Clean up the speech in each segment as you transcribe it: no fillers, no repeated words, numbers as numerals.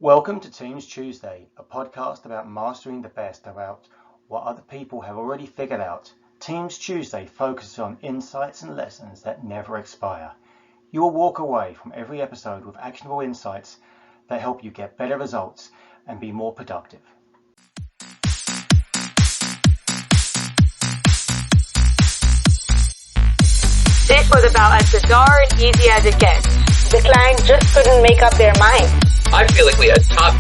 Welcome to Teams Tuesday, a podcast about mastering the best about what other people have already figured out. Teams Tuesday focuses on insights and lessons that never expire. You will walk away from every episode with actionable insights that help you get better results and be more productive. This was about as bizarre and easy as it gets. The client just couldn't make up their mind. I feel like we had top.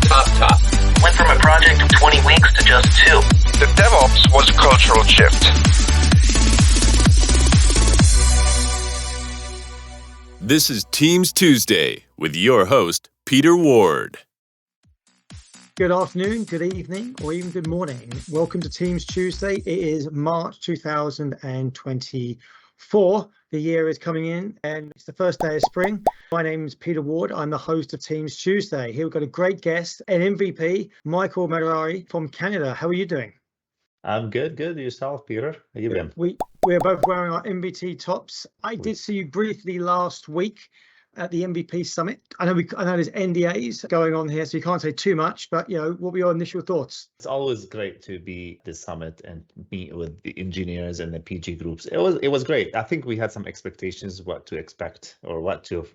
Went from a project of 20 weeks to just 2. The DevOps was a cultural shift. This is Teams Tuesday with your host, Peter Ward. Good afternoon, good evening, or even good morning. Welcome to Teams Tuesday. It is March 2024. The year is coming in and it's the first day of spring. My name is Peter Ward. I'm the host of Teams Tuesday. Here we've got a great guest, an MVP, Michael Madarari from Canada. How are you doing? I'm good. Yourself, Peter? How you been? We're both wearing our MVP tops. I did see you briefly last week at the MVP Summit. I know there's NDAs going on here, so you can't say too much, but what were your initial thoughts? It's always great to be at the summit and meet with the engineers and the PG groups. It was great. I think we had some expectations what to expect or what to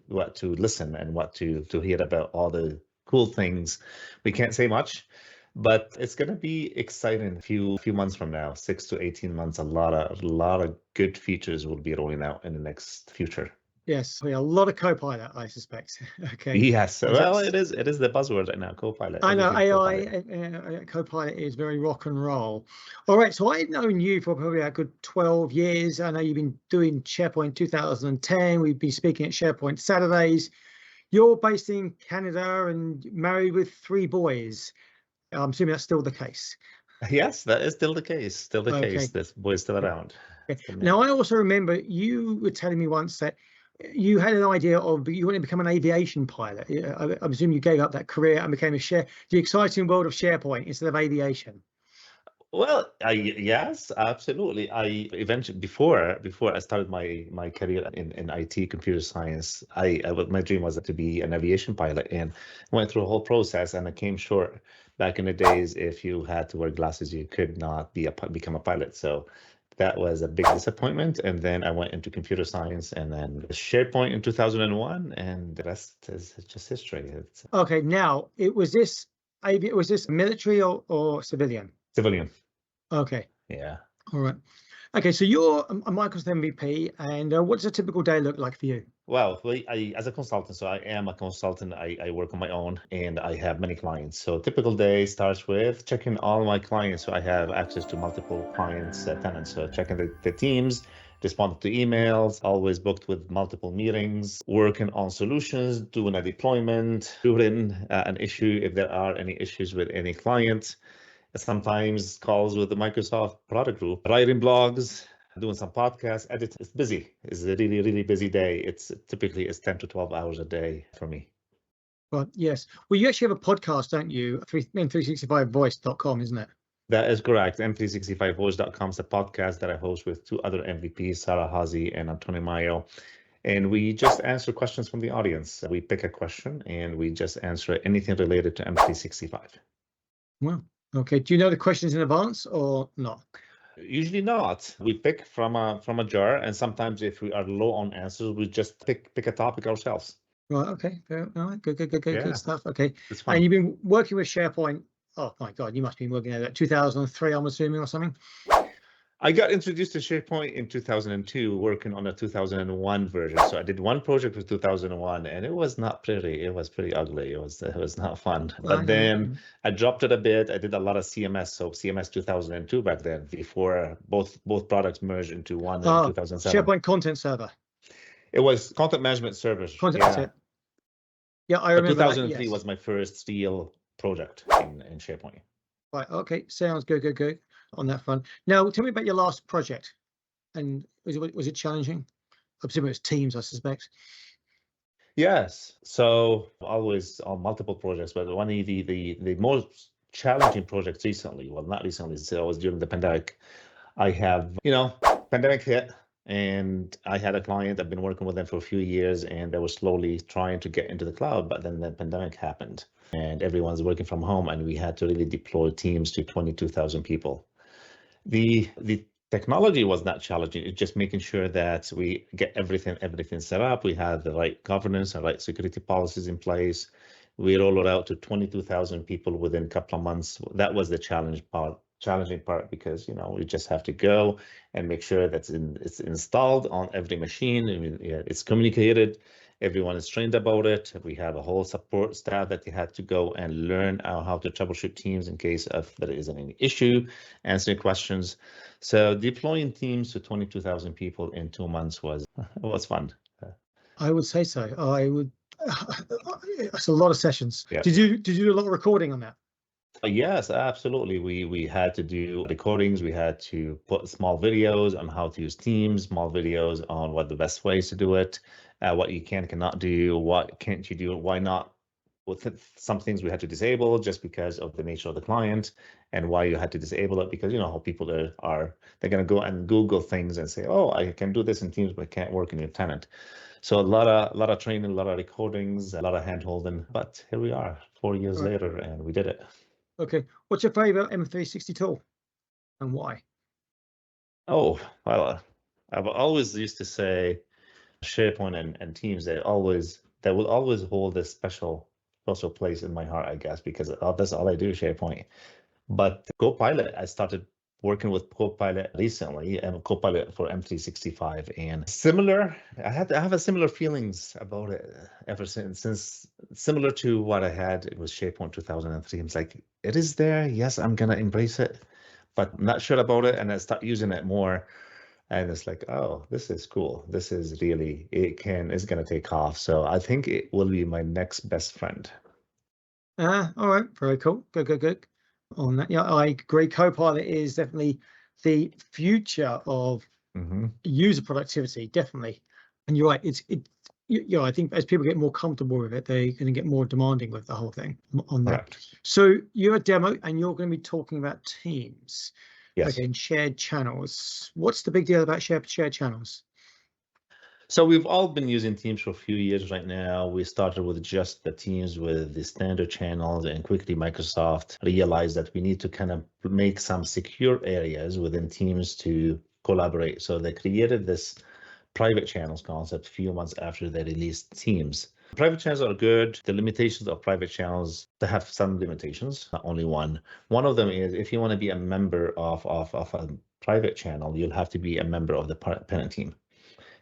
listen and what to hear about all the cool things. We can't say much, but it's going to be exciting a few months from now, 6 to 18 months. A lot of good features will be rolling out in the next future. Yes, a lot of Copilot, I suspect. Okay. Yes, well, it is the buzzword right now, Copilot. I know AI, Copilot is very rock and roll. All right, so I've known you for probably a good 12 years. I know you've been doing SharePoint 2010. We've been speaking at SharePoint Saturdays. You're based in Canada and married with 3 boys. I'm assuming that's still the case. Yes, that is still the case. Case. This boy's still around. Okay. Now, I also remember you were telling me once that you had an idea of you wanted to become an aviation pilot. I presume you gave up that career and became the exciting world of SharePoint instead of aviation. Well, yes, absolutely. I eventually, before I started my career in IT, computer science, my dream was to be an aviation pilot, and went through a whole process, and I came short. Back in the days, if you had to wear glasses, you could not become a pilot. So that was a big disappointment. And then I went into computer science and then SharePoint in 2001, and the rest is just history. Okay, now was this military or civilian? Civilian. Okay. Yeah. All right. Okay, so you're a Microsoft MVP, and what does a typical day look like for you? Well, as a consultant, so I am a consultant. I work on my own, and I have many clients. So typical day starts with checking all my clients. So I have access to multiple clients, tenants. So checking the teams, responding to emails, always booked with multiple meetings, working on solutions, doing a deployment, doing an issue if there are any issues with any client. Sometimes calls with the Microsoft product group, writing blogs, doing some podcasts, editing. It's busy. It's a really, really busy day. It's typically 10 to 12 hours a day for me. Well, yes. Well, you actually have a podcast, don't you? M365voice.com, isn't it? That is correct. M365voice.com is a podcast that I host with 2 other MVPs, Sarah Hazi and Antonio Mayo. And we just answer questions from the audience. We pick a question and we just answer anything related to M365. Wow. Okay. Do you know the questions in advance or not? Usually not. We pick from a jar, and sometimes if we are low on answers, we just pick a topic ourselves. Right. Okay. All right. Good stuff. Okay. It's fun. And you've been working with SharePoint. Oh my God, you must have been working at 2003, I'm assuming, or something. I got introduced to SharePoint in 2002, working on a 2001 version. So I did one project with 2001, and it was not pretty. It was pretty ugly. It was not fun. But then I dropped it a bit. I did a lot of CMS. So CMS 2002 back then, before both products merged into one in 2007. SharePoint Content Server. It was Content Management Server. Yeah, I remember. 2003 was my first real project in SharePoint. Right. Okay. Sounds good. On that front. Now, tell me about your last project. And was it challenging? I presume it was Teams, I suspect. Yes. So always on multiple projects, but one of the most challenging projects recently, well, not recently, so it was during the pandemic. I have, pandemic hit, And I had a client, I've been working with them for a few years, and they were slowly trying to get into the cloud, but then the pandemic happened and everyone's working from home, and we had to really deploy teams to 22,000 people. The technology was not challenging. It's just making sure that we get everything set up. We had the right governance and right security policies in place. We rolled it out to 22,000 people within a couple of months. That was the challenging part, because we just have to go and make sure that it's installed on every machine. I mean, it's communicated. Everyone is trained about it. We have a whole support staff that they had to go and learn how to troubleshoot teams in case of there is any issue, answering questions. So deploying teams to 22,000 people in 2 months was fun. I would say so. I would. It's a lot of sessions. Yeah. Did you do a lot of recording on that? Yes, absolutely. We had to do recordings. We had to put small videos on how to use Teams, small videos on what the best ways to do it, what you cannot do, what can't you do, why not. With some things we had to disable just because of the nature of the client, and why you had to disable it, because how people they're going to go and Google things and say, oh, I can do this in Teams, but it can't work in your tenant. So a lot of training, a lot of recordings, a lot of hand holding, but here we are 4 years later, and we did it. Okay. What's your favorite M360 tool and why? Oh, well, I've always used to say SharePoint and Teams, they will always hold a special place in my heart, I guess, because that's all I do, SharePoint. But Copilot, I started working with Copilot recently, and Copilot for M365, and similar. I have a similar feelings about it ever since similar to what I had with SharePoint 2003. It's like, it is there. Yes, I'm gonna embrace it, but I'm not sure about it, and I start using it more. And it's like, oh, this is cool. This is really, it's gonna take off. So I think it will be my next best friend. All right, very cool. Good. On that, yeah, I agree. Copilot is definitely the future of user productivity, definitely. And you're right. I think as people get more comfortable with it, they're going to get more demanding with the whole thing on that. Correct. So you're a demo, and you're going to be talking about Teams. Yes. Okay, and shared channels. What's the big deal about shared channels? So we've all been using Teams for a few years right now. We started with just the Teams with the standard channels, and quickly Microsoft realized that we need to kind of make some secure areas within Teams to collaborate. So they created this private channels concept a few months after they released Teams. Private channels are good. The limitations of private channels, they have some limitations, not only one. One of them is if you want to be a member of a private channel, you'll have to be a member of the parent team.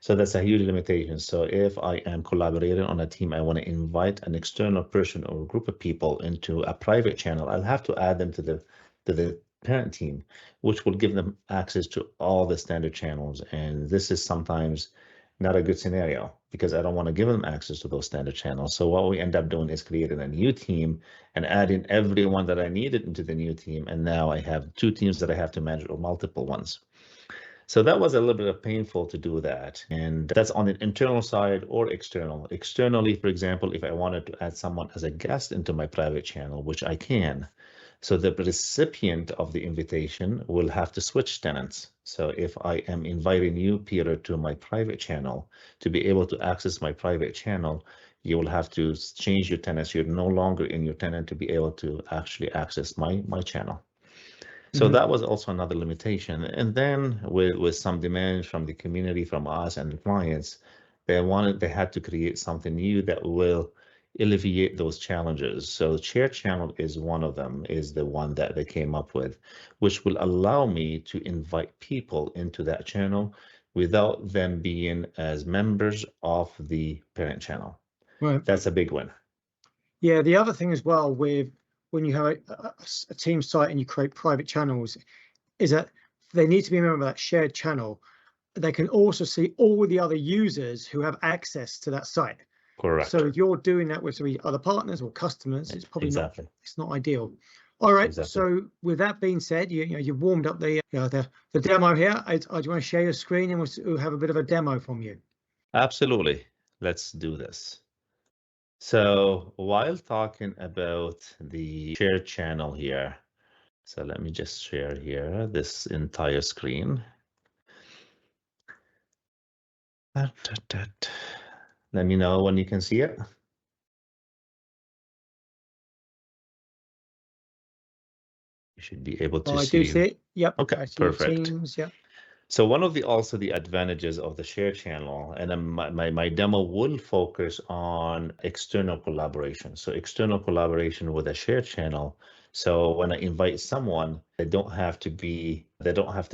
So that's a huge limitation. So if I am collaborating on a team, I want to invite an external person or a group of people into a private channel, I'll have to add them to the parent team, which will give them access to all the standard channels. And this is sometimes not a good scenario, because I don't want to give them access to those standard channels. So what we end up doing is creating a new team and adding everyone that I needed into the new team. And now I have 2 teams that I have to manage, or multiple ones. So that was a little bit painful to do that. And that's on the internal side or external. Externally, for example, if I wanted to add someone as a guest into my private channel, which I can, so the recipient of the invitation will have to switch tenants. So if I am inviting you, Peter, to my private channel, to be able to access my private channel, you will have to change your tenants. You're no longer in your tenant to be able to actually access my channel. So that was also another limitation. And then with some demands from the community, from us and the clients, they had to create something new that will alleviate those challenges. So shared channel is one of them, is the one that they came up with, which will allow me to invite people into that channel without them being as members of the parent channel. Right. That's a big one. Yeah, the other thing as well with when you have a team site and you create private channels is that they need to be a member of that shared channel. They can also see all the other users who have access to that site. Correct. So if you're doing that with other partners or customers, it's probably not ideal. All right. Exactly. So with that being said, you've warmed up the demo here. I do want to share your screen and we'll have a bit of a demo from you. Absolutely. Let's do this. So while talking about the shared channel here, so let me just share here this entire screen. Let me know when you can see it. You should be able to I see. do see it. Yep. Okay, I see your perfect. Teams. Yep. So one of the advantages of the share channel, and my demo will focus on external collaboration. So external collaboration with a share channel. So when I invite someone, they don't have to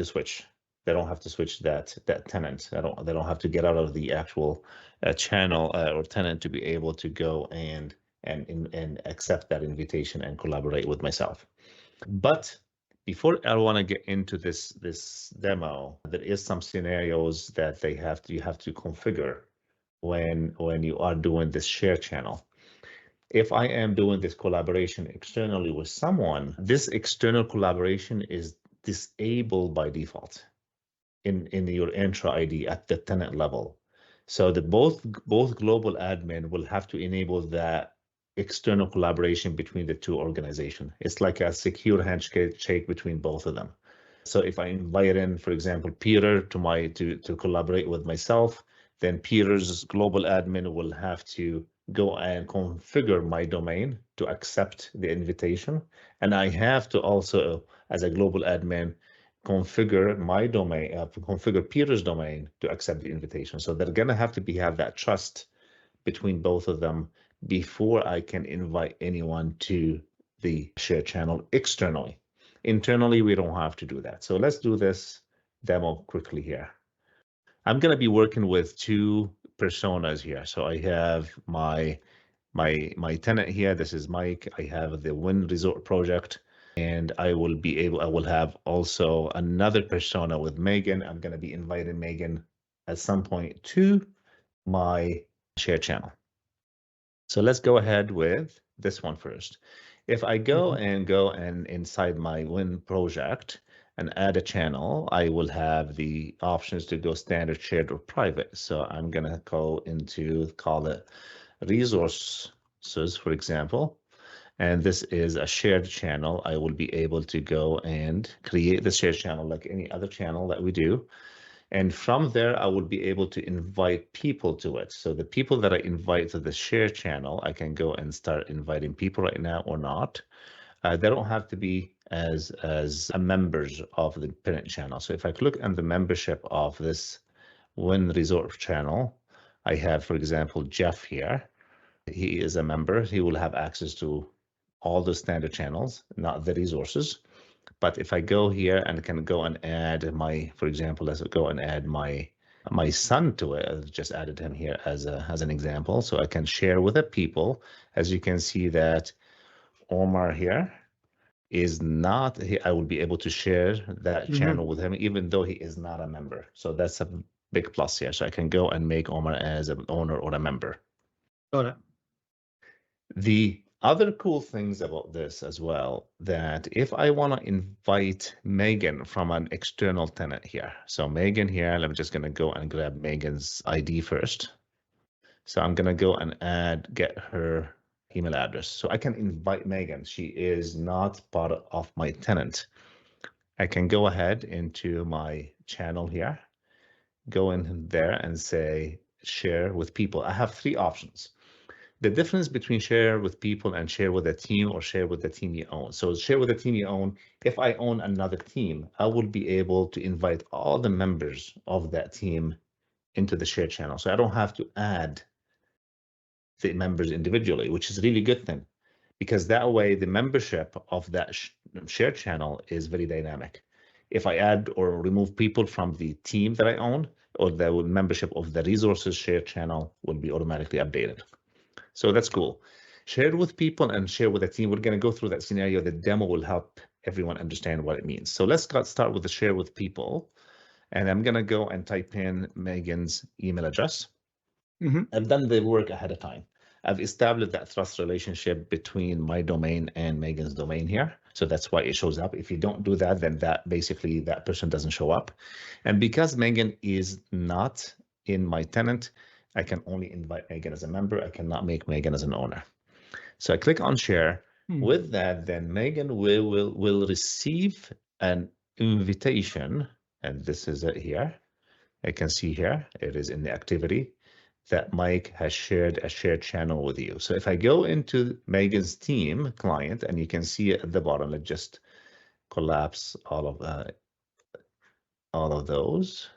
switch. They don't have to switch that tenant. They don't have to get out of the actual channel or tenant to be able to go and accept that invitation and collaborate with myself. But before I want to get into this demo, there is some scenarios that you have to configure when you are doing this share channel. If I am doing this collaboration externally with someone, this external collaboration is disabled by default in your Entra ID at the tenant level. So the both global admin will have to enable that external collaboration between the two organizations. It's like a secure handshake between both of them. So if I invite in, for example, Peter to collaborate with myself, then Peter's global admin will have to go and configure my domain to accept the invitation. And I have to also, as a global admin, configure my domain, configure Peter's domain to accept the invitation. So they're gonna have to have that trust between both of them before I can invite anyone to the share channel externally. Internally, we don't have to do that. So let's do this demo quickly here. I'm going to be working with two personas here. So I have my tenant here. This is Mike. I have the Wind Resort project, and I will have also another persona with Megan. I'm going to be inviting Megan at some point to my share channel. So let's go ahead with this one first. If I go and inside my Win project and add a channel, I will have the options to go standard, shared, or private. So I'm gonna go into, call it resources, for example. And this is a shared channel. I will be able to go and create the shared channel like any other channel that we do. And from there, I will be able to invite people to it. So the people that I invite to the share channel, I can go and start inviting people right now or not. They don't have to be as members of the parent channel. So if I click on the membership of this Win Resort channel, I have, for example, Jeff here. He is a member. He will have access to all the standard channels, not the resources. But if I go here and can go and add my, for example, let's go and add my son to it. I just added him here as an example, so I can share with the people. As you can see that Omar here is not. I will be able to share that channel with him, even though he is not a member. So that's a big plus here. So I can go and make Omar as an owner or a member. Got it. The other cool things about this as well, that if I want to invite Megan from an external tenant here. So Megan here, I'm just going to go and grab Megan's ID first. So I'm going to go and get her email address. So I can invite Megan. She is not part of my tenant. I can go ahead into my channel here, go in there and say share with people. I have three options. The difference between share with people and share with a team or share with the team you own. So share with the team you own, if I own another team, I will be able to invite all the members of that team into the share channel. So I don't have to add the members individually, which is a really good thing, because that way the membership of that share channel is very dynamic. If I add or remove people from the team that I own, or the membership of the resources share channel will be automatically updated. So that's cool. Share with people and share with a team. We're going to go through that scenario. The demo will help everyone understand what it means. So let's start with the share with people. And I'm going to go and type in Megan's email address. I've done the work ahead of time. I've established that trust relationship between my domain and Megan's domain here. So that's why it shows up. If you don't do that, then that person doesn't show up. And because Megan is not in my tenant, I can only invite Megan as a member. I cannot make Megan as an owner. So I click on share. With that, then Megan will receive an invitation, and this is it here. I can see here, it is in the activity that Mike has shared a shared channel with you. So if I go into Megan's team client, and you can see it at the bottom, let's just collapse all of those.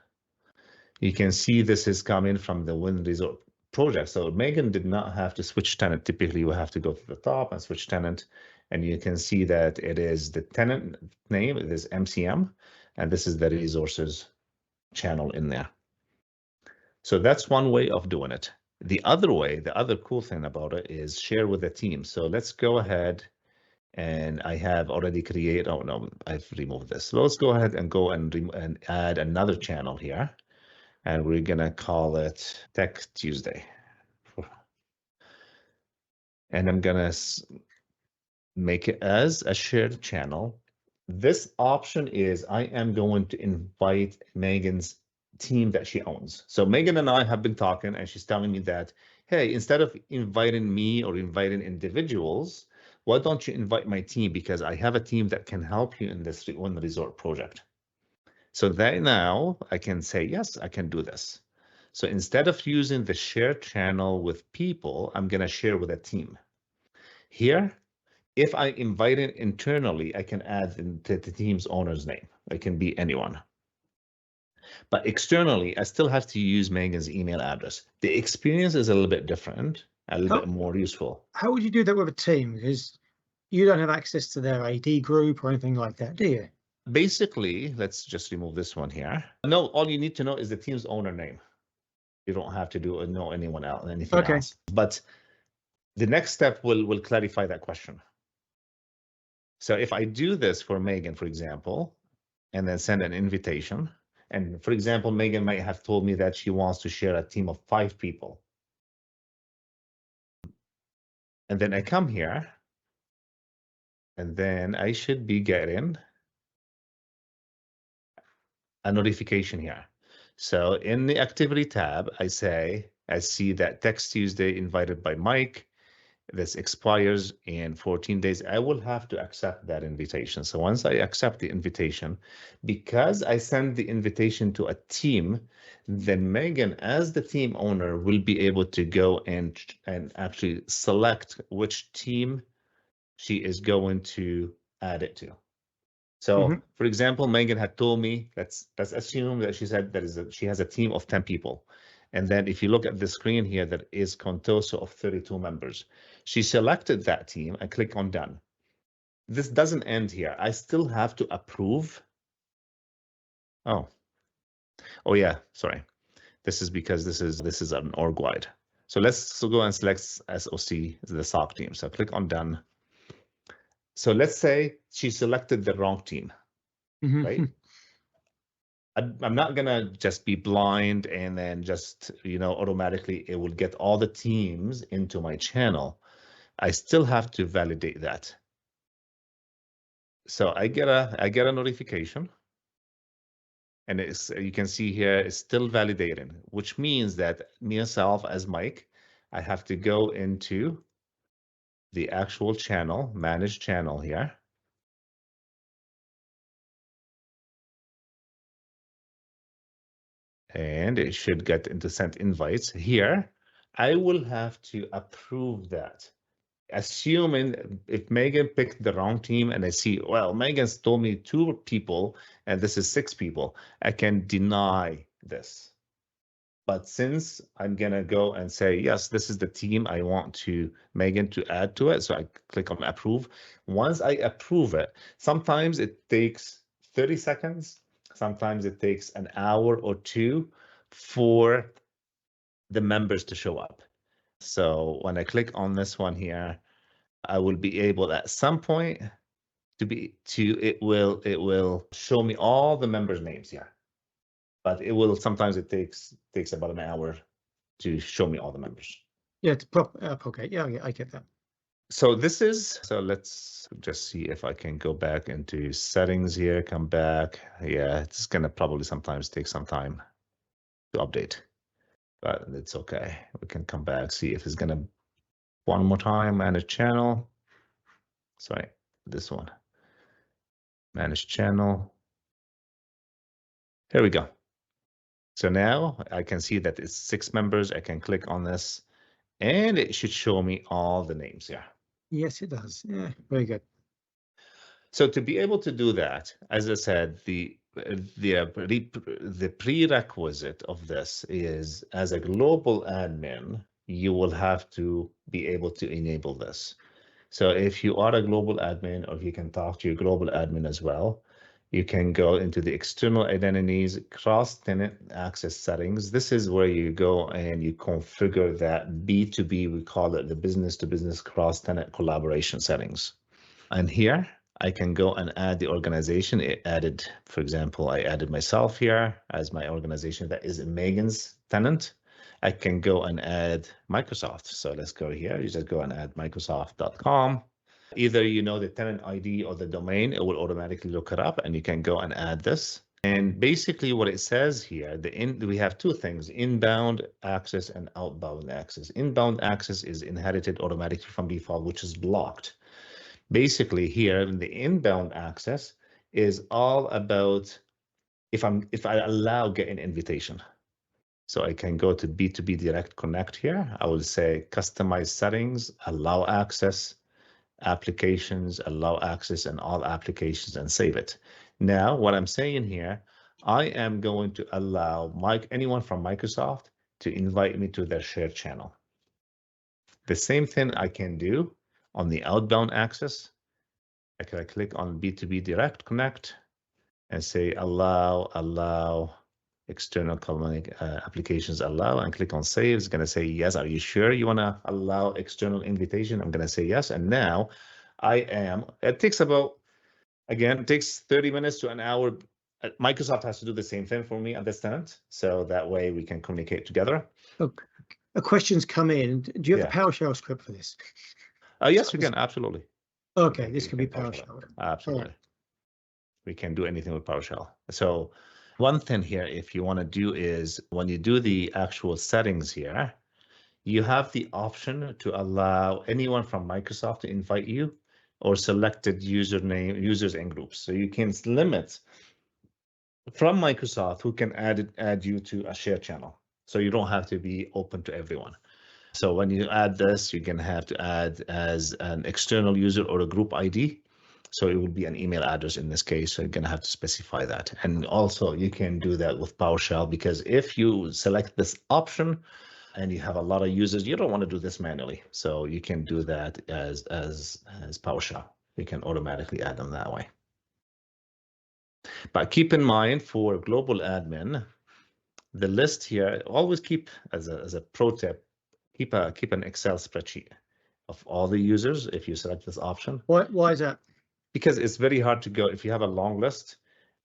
You can see this is coming from the Wind Resort project. So Megan did not have to switch tenant. Typically, you have to go to the top and switch tenant. And you can see that it is the tenant name, it is MCM, and this is the resources channel in there. So that's one way of doing it. The other way, the other cool thing about it is share with the team. So let's go ahead, and I have already created, oh no, I've removed this. So let's go ahead and go and add another channel here. And we're gonna call it Tech Tuesday. And I'm gonna make it as a shared channel. This option is I am going to invite Megan's team that she owns. So Megan and I have been talking, and she's telling me that, hey, instead of inviting me or inviting individuals, why don't you invite my team? Because I have a team that can help you in this One Resort project. So that now I can say, yes, I can do this. So instead of using the share channel with people, I'm going to share with a team. Here, if I invite it internally, I can add the team's owner's name. It can be anyone. But externally, I still have to use Megan's email address. The experience is a little bit different, a little bit more useful. How would you do that with a team? Because you don't have access to their AD group or anything like that, do you? Basically, let's just remove this one here. No, all you need to know is the team's owner name. You don't have to know anyone else, anything else. But the next step will clarify that question. So if I do this for Megan, for example, and then send an invitation, and for example, Megan might have told me that she wants to share a team of 5 people. And then I come here, and then I should be getting a notification here. So in the activity tab, I see that Text Tuesday invited by Mike. This expires in 14 days. I will have to accept that invitation. So once I accept the invitation, because I send the invitation to a team, then Megan, as the team owner, will be able to go and actually select which team she is going to add it to. So, for example, Megan had told me, let's assume that she said that she has a team of 10 people. And then if you look at the screen here, that is Contoso of 32 members. She selected that team and click on done. This doesn't end here. I still have to approve. Oh yeah, sorry. This is because this is an org wide. So let's go and select SOC, the SOC team. So click on done. So let's say she selected the wrong team, right? I'm not gonna just be blind and then just, automatically it will get all the teams into my channel. I still have to validate that. So I get a notification, and you can see here it's still validating, which means that myself as Mike, I have to go into the actual channel, manage channel here. And it should get into sent invites here. I will have to approve that. Assuming if Megan picked the wrong team and I see, well, Megan's told me 2 people and this is 6 people, I can deny this. But since I'm gonna go and say, yes, this is the team I want Megan to add to it. So I click on approve. Once I approve it, sometimes it takes 30 seconds. Sometimes it takes an hour or 2 for the members to show up. So when I click on this one here, I will be able at some point it will show me all the members' names here. But sometimes it takes about an hour to show me all the members. Yeah, to pop up. Okay, yeah, I get that. So let's just see if I can go back into settings here, come back. Yeah, it's gonna probably sometimes take some time to update, but it's okay. We can come back, see if it's gonna, one more time, manage channel. Sorry, this one, manage channel. Here we go. So now I can see that it's 6 members. I can click on this and it should show me all the names here. Yes, it does. Yeah, very good. So to be able to do that, as I said, the prerequisite of this is, as a global admin, you will have to be able to enable this. So if you are a global admin, or if you can talk to your global admin as well, you can go into the external identities, cross-tenant access settings. This is where you go and you configure that B2B, we call it the business-to-business cross-tenant collaboration settings. And here, I can go and add the organization. It added, for example, I added myself here as my organization. That is Megan's tenant. I can go and add Microsoft. So let's go here. You just go and add Microsoft.com. Either you know the tenant ID or the domain, it will automatically look it up and you can go and add this. And basically what it says here, we have two things, inbound access and outbound access. Inbound access is inherited automatically from default, which is blocked. Basically here in the inbound access is all about if I allow get an invitation. So I can go to B2B Direct Connect here. I will say customize settings, allow access, applications, allow access and all applications, and save it. Now what I'm saying here, I am going to allow anyone from Microsoft to invite me to their shared channel. The same thing I can do on the outbound access. I can click on B2B Direct Connect and say allow external applications allow, and click on save. It's going to say yes. Are you sure you want to allow external invitation? I'm going to say yes. And now it takes it takes 30 minutes to an hour. Microsoft has to do the same thing for me at this tenant. So that way we can communicate together. Look, a question's come in. Do you have the PowerShell script for this? Yes, we can. Absolutely. Okay, this can be PowerShell. Absolutely. Right. We can do anything with PowerShell. So one thing here, if you want to do, is when you do the actual settings here, you have the option to allow anyone from Microsoft to invite you, or selected users and groups. So you can limit from Microsoft who can add you to a shared channel. So you don't have to be open to everyone. So when you add this, you're going to have to add as an external user or a group ID. So it would be an email address in this case. So you're going to have to specify that. And also you can do that with PowerShell, because if you select this option and you have a lot of users, you don't want to do this manually. So you can do that as PowerShell. You can automatically add them that way. But keep in mind, for global admin, the list here, always keep as a pro tip, keep an Excel spreadsheet of all the users if you select this option. Why is that? Because it's very hard to go if you have a long list.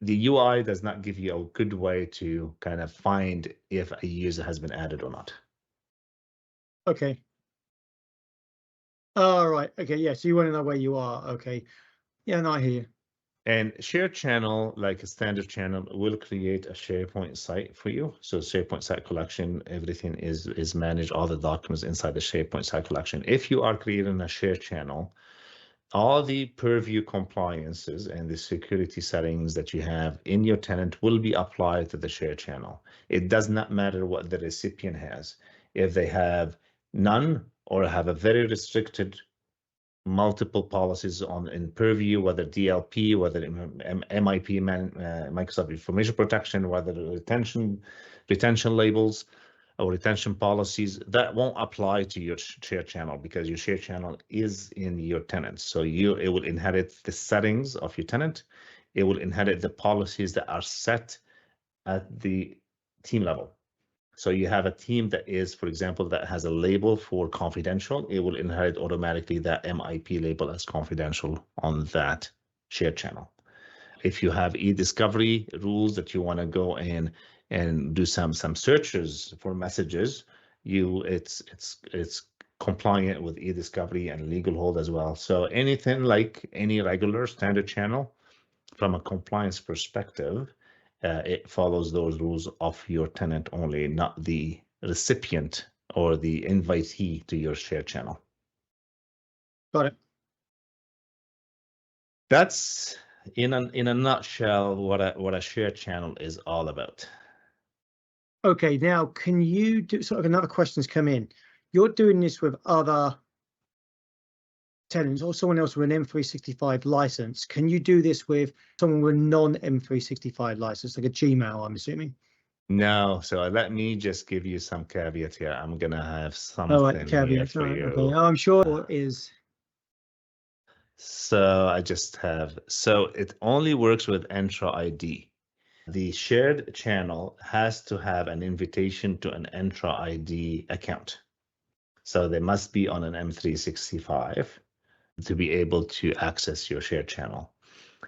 The UI does not give you a good way to kind of find if a user has been added or not. Okay. All right. Okay. Yeah. So you want to know where you are. Okay. Yeah. No, I hear you. And shared channel, like a standard channel, will create a SharePoint site for you. So SharePoint site collection, everything is managed, all the documents inside the SharePoint site collection. If you are creating a shared channel, all the purview compliances and the security settings that you have in your tenant will be applied to the shared channel. It does not matter what the recipient has. If they have none or have a very restricted multiple policies in purview, whether DLP, whether MIP, Microsoft Information Protection, whether retention labels or retention policies, that won't apply to your shared channel, because your shared channel is in your tenant. So it will inherit the settings of your tenant. It will inherit the policies that are set at the team level. So you have a team that is, for example, that has a label for confidential, it will inherit automatically that MIP label as confidential on that shared channel. If you have e-discovery rules that you want to go in and do some searches for messages, it's compliant with e-discovery and legal hold as well. So anything like any regular standard channel, from a compliance perspective, it follows those rules of your tenant only, not the recipient or the invitee to your shared channel. Got it. That's in a nutshell what a shared channel is all about. Okay, now can you do sort of another question's come in? You're doing this with other tenants or someone else with an M365 license. Can you do this with someone with a non-M365 license, like a Gmail, I'm assuming? No, so let me just give you some caveat here. I'm gonna have something Oh, right, here caveats. for Right, you. okay. I'm sure it is. So I just have, so it only works with Entra ID. The shared channel has to have an invitation to an Entra ID account. So they must be on an M365 to be able to access your shared channel.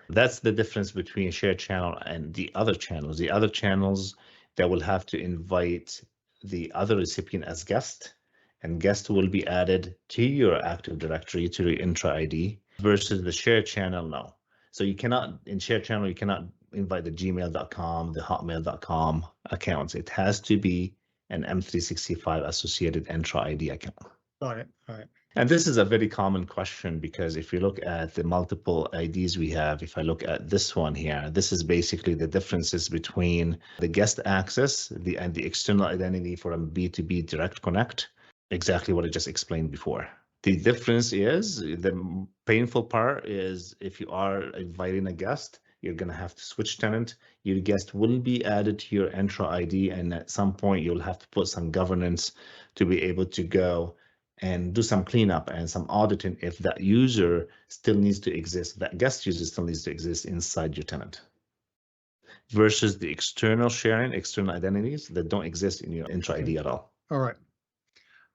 That's the difference between shared channel and the other channels. The other channels, they will have to invite the other recipient as guest, and guest will be added to your Active Directory, to your Entra ID, versus the shared channel, no. So you cannot, in shared channel, you cannot invite the gmail.com, the hotmail.com accounts. It has to be an M365 associated Entra ID account. Got it. All right. And this is a very common question, because if you look at the multiple IDs we have, if I look at this one here, this is basically the differences between the guest access and the external identity for a B2B direct connect, exactly what I just explained before. The difference is, the painful part is, if you are inviting a guest, you're going to have to switch tenant. Your guest will be added to your Entra ID, and at some point you'll have to put some governance to be able to go and do some cleanup and some auditing if that user still needs to exist, that guest user still needs to exist inside your tenant. Versus the external sharing, external identities that don't exist in your Entra ID at all. All right.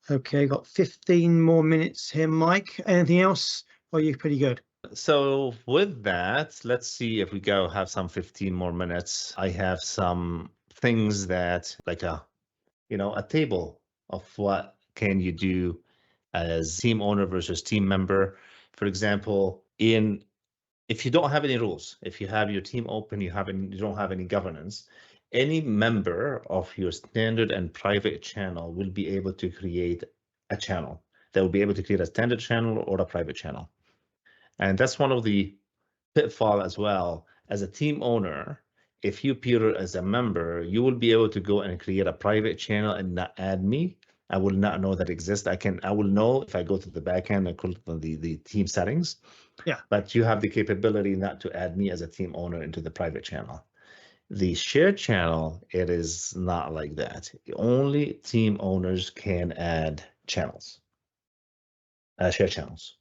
Okay, got 15 more minutes here, Mike. Anything else? Or are you pretty good? So with that, let's see if we go have some 15 more minutes. I have some things that, like a table of what can you do as team owner versus team member. For example, if you don't have any rules, if you have your team open, you don't have any governance, any member of your standard and private channel will be able to create a channel. They will be able to create a standard channel or a private channel. And that's one of the pitfall as well. As a team owner, if you, Peter, as a member, you will be able to go and create a private channel and not add me. I will not know that exists. I will know if I go to the backend and click on the team settings. Yeah. But you have the capability not to add me as a team owner into the private channel. The shared channel, it is not like that. Only team owners can add channels, shared channels.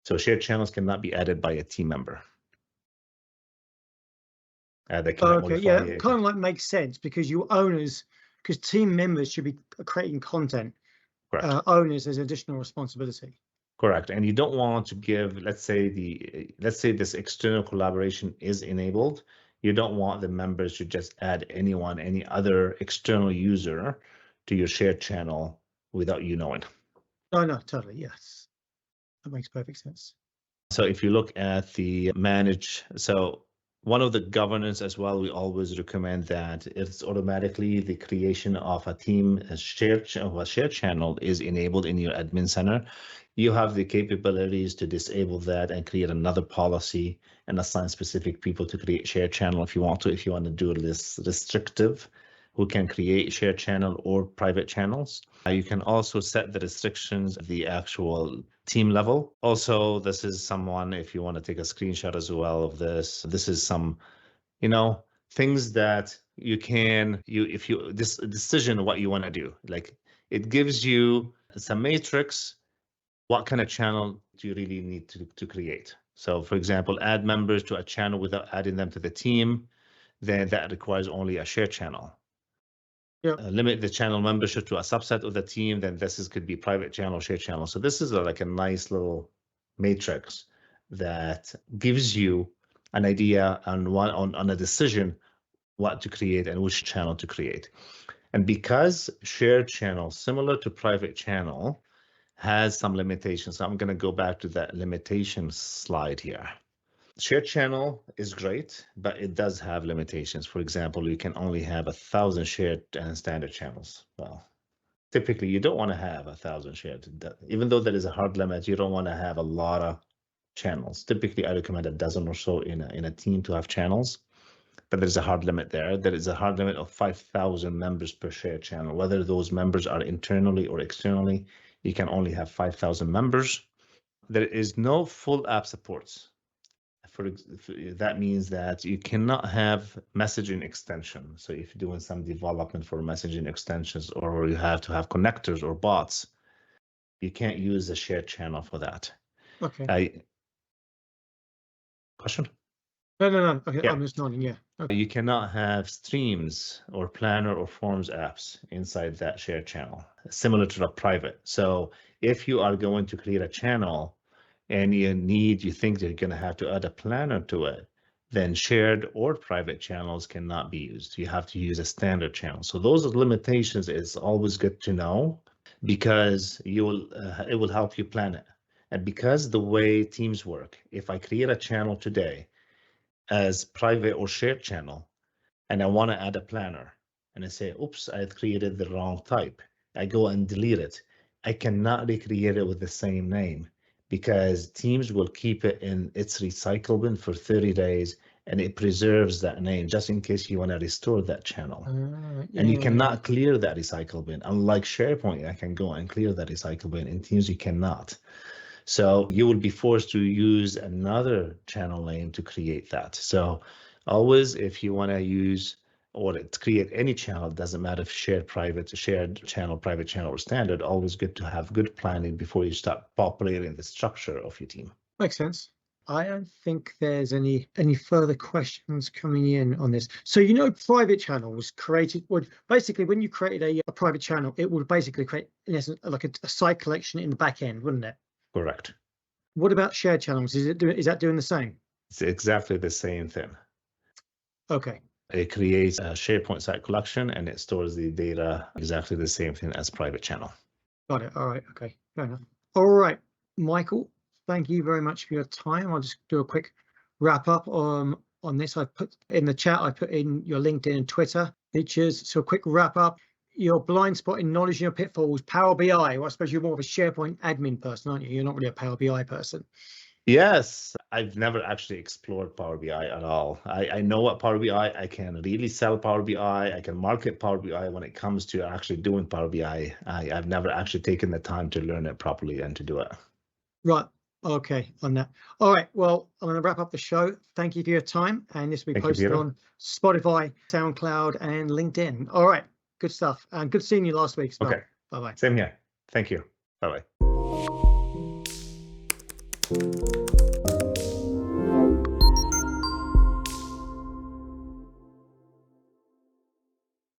So shared channels cannot be added by a team member. Okay, yeah, kind of like makes sense, because you owners, because team members should be creating content. Correct. Owners has additional responsibility. Correct. And you don't want to give, let's say this external collaboration is enabled. You don't want the members to just add any other external user to your shared channel without you knowing. Oh, no, totally. Yes. That makes perfect sense. So if you look at the manage, so one of the governance as well, we always recommend that it's automatically the creation of a team, a shared channel is enabled in your admin center. You have the capabilities to disable that and create another policy and assign specific people to create shared channel if you want to. If you want to do this restrictive, who can create shared channel or private channels. You can also set the restrictions at the actual team level. Also, this is someone, if you want to take a screenshot as well of this, this is some, things that you can, this decision, what you want to do. Like, it gives you some matrix, what kind of channel do you really need to create? So for example, add members to a channel without adding them to the team, then that requires only a shared channel. Limit the channel membership to a subset of the team, then could be private channel, shared channel. So this is like a nice little matrix that gives you an idea on a decision what to create and which channel to create. And because shared channel, similar to private channel, has some limitations, so I'm going to go back to that limitation slide here. Shared channel is great, but it does have limitations. For example, you can only have 1,000 shared and standard channels. Well, typically you don't want to have 1,000 shared. Even though there is a hard limit, you don't want to have a lot of channels. Typically, I recommend a dozen or so in a team to have channels. but there's a hard limit there. There is a hard limit of 5,000 members per shared channel. Whether those members are internally or externally, you can only have 5,000 members. There is no full app supports. That means that you cannot have messaging extension. So if you're doing some development for messaging extensions, or you have to have connectors or bots, you can't use a shared channel for that. Okay. Question? No. Okay, Yeah. I'm just nodding. Yeah. Okay. You cannot have streams or planner or forms apps inside that shared channel, similar to the private. So if you are going to create a channel and you think you're going to have to add a planner to it, then shared or private channels cannot be used. You have to use a standard channel. So those limitations is always good to know, because it will help you plan it. And because the way Teams work, if I create a channel today as private or shared channel, and I want to add a planner, and I say, oops, I've created the wrong type, I go and delete it, I cannot recreate it with the same name, because Teams will keep it in its recycle bin for 30 days, and it preserves that name just in case you want to restore that channel. And you cannot clear that recycle bin. Unlike SharePoint, I can go and clear that recycle bin. In Teams, you cannot. So you will be forced to use another channel name to create that. So always, if you want to use or to create any channel, it doesn't matter if shared channel, private channel, or standard, always good to have good planning before you start populating the structure of your team. Makes sense. I don't think there's any further questions coming in on this. So, private channels would basically, when you created a private channel, it would basically create, in essence, like a site collection in the back end, wouldn't it? Correct. What about shared channels? Is that doing the same? It's exactly the same thing. Okay. It creates a SharePoint site collection, and it stores the data exactly the same thing as private channel. Got it. All right. Okay. Fair enough. All right, Michael, thank you very much for your time. I'll just do a quick wrap up on this. I put in the chat, I put in your LinkedIn and Twitter features. So a quick wrap up. Your blind spot in knowledge and your pitfalls, Power BI. Well, I suppose you're more of a SharePoint admin person, aren't you? You're not really a Power BI person. Yes, I've never actually explored Power BI at all. I know what Power BI, I can really sell Power BI, I can market Power BI. When it comes to actually doing Power BI, I've never actually taken the time to learn it properly and to do it. Right. Okay. On that. All right. Well, I'm going to wrap up the show. Thank you for your time. And this will be posted on Spotify, SoundCloud, and LinkedIn. All right. Good stuff. And good seeing you last week as well. Okay. Bye-bye. Same here. Thank you. Bye-bye.